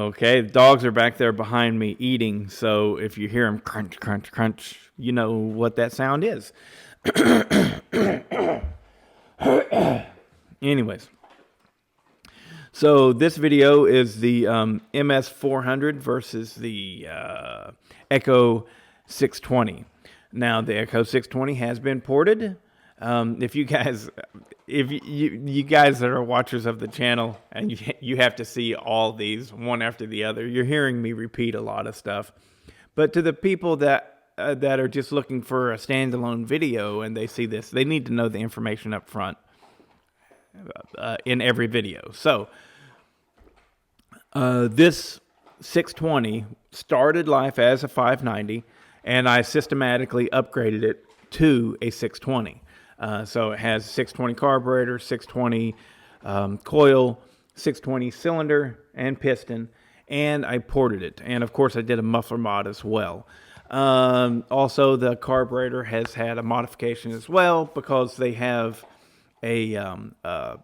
Okay, the dogs are back there behind me eating, so if you hear them crunch, crunch, crunch, you know what that sound is. Anyways, so this video is the MS400 versus the Echo 620. Now, the Echo 620 has been ported. If you guys that are watchers of the channel, and you have to see all these one after the other, you're hearing me repeat a lot of stuff. But to the people that are just looking for a standalone video and they see this, they need to know the information up front in every video. So this 620 started life as a 590, and I systematically upgraded it to a 620. So it has 620 carburetor, 620 coil, 620 cylinder and piston, and I ported it. And of course I did a muffler mod as well. Also, the carburetor has had a modification as well, because they have a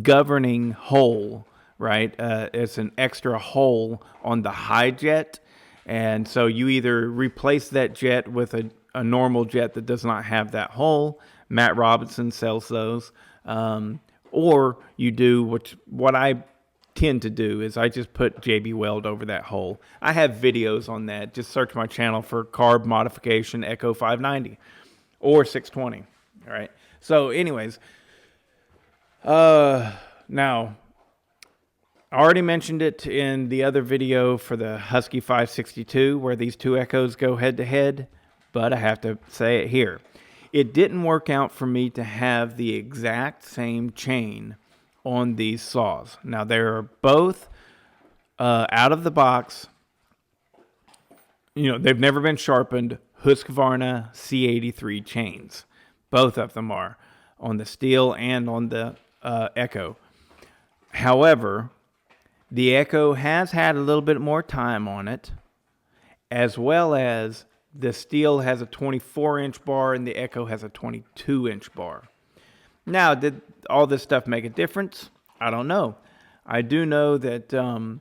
governing hole, right? It's an extra hole on the high jet, and so you either replace that jet with a normal jet that does not have that hole. Matt Robinson sells those. Or you do what I tend to do is I just put JB Weld over that hole. I have videos on that. Just search my channel for carb modification Echo 590 or 620. All right. So anyways, now I already mentioned it in the other video for the Husky 562 where these two Echoes go head to head. But I have to say it here. It didn't work out for me to have the exact same chain on these saws. Now, they're both out of the box. You know, they've never been sharpened. Husqvarna C83 chains. Both of them are on the Stihl and on the Echo. However, the Echo has had a little bit more time on it, as well as the Stihl has a 24-inch bar and the Echo has a 22-inch bar. Now, did all this stuff make a difference? I don't know. I do know that the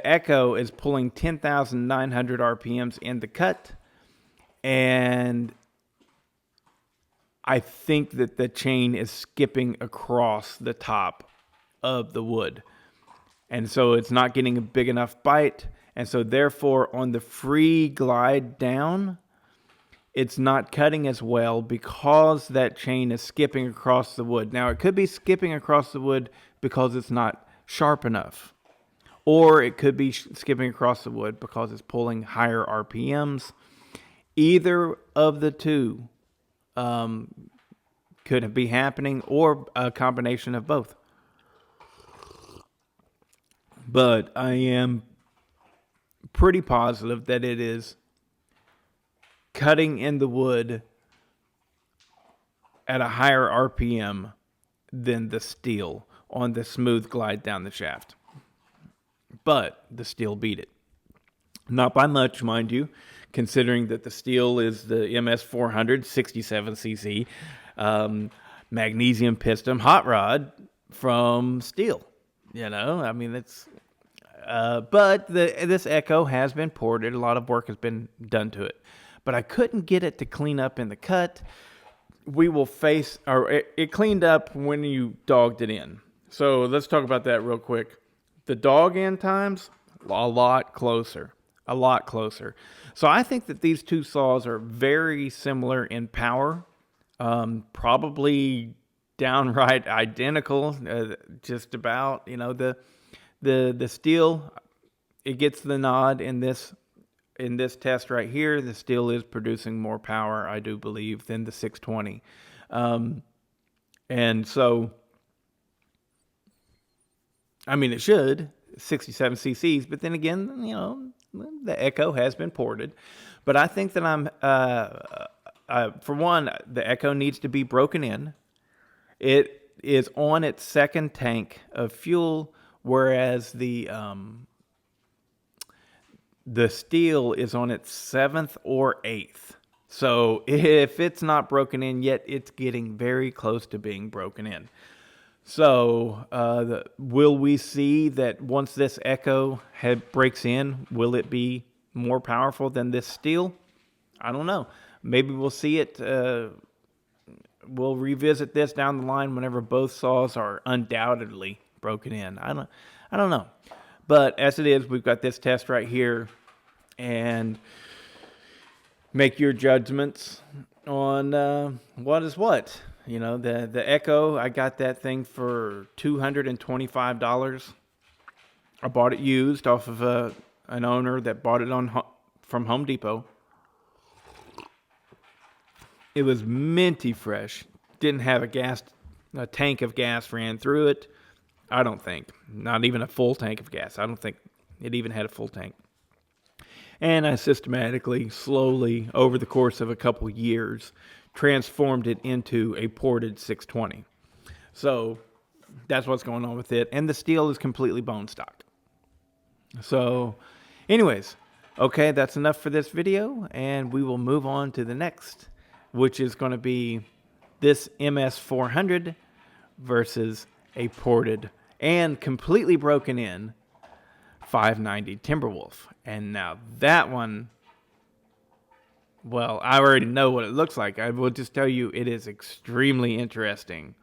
Echo is pulling 10,900 RPMs in the cut, and I think that the chain is skipping across the top of the wood. And so it's not getting a big enough bite. And so therefore, on the free glide down, it's not cutting as well because that chain is skipping across the wood. Now, it could be skipping across the wood because it's not sharp enough. Or it could be skipping across the wood because it's pulling higher RPMs. Either of the two could be happening, or a combination of both. But I am pretty positive that it is cutting in the wood at a higher RPM than the Stihl on the smooth glide down the shaft. But the Stihl beat it. Not by much, mind you, considering that the Stihl is the MS400 67cc magnesium piston hot rod from Stihl. You know, I mean, it's but this Echo has been ported. A lot of work has been done to it. But I couldn't get it to clean up in the cut. It cleaned up when you dogged it in. So let's talk about that real quick. The dog in times, a lot closer. So I think that these two saws are very similar in power. Probably downright identical, just about. You know, the Stihl, it gets the nod in this test right here. The Stihl is producing more power, I do believe, than the 620. And so, I mean, it should, 67 cc's, but then again, you know, the Echo has been ported. But I think that for one, the Echo needs to be broken in. It is on its second tank of fuel, whereas the Stihl is on its 7th or 8th. So if it's not broken in yet, it's getting very close to being broken in. So, will we see that once this Echo breaks in, will it be more powerful than this Stihl? I don't know. Maybe we'll see it. We'll revisit this down the line whenever both saws are undoubtedly broken in. I don't know. But as it is, we've got this test right here, and make your judgments on what is what. You know, the Echo, I got that thing for $225. I bought it used off of an owner that bought it from Home Depot. It was minty fresh. Didn't have a tank of gas ran through it. I don't think. Not even a full tank of gas. I don't think it even had a full tank. And I systematically, slowly, over the course of a couple years, transformed it into a ported 620. So that's what's going on with it. And the Stihl is completely bone stock. So anyways, okay, that's enough for this video. And we will move on to the next, which is going to be this MS400 versus a ported and completely broken in 590 Timberwolf. And now that one, well, I already know what it looks like. I will just tell you it is extremely interesting.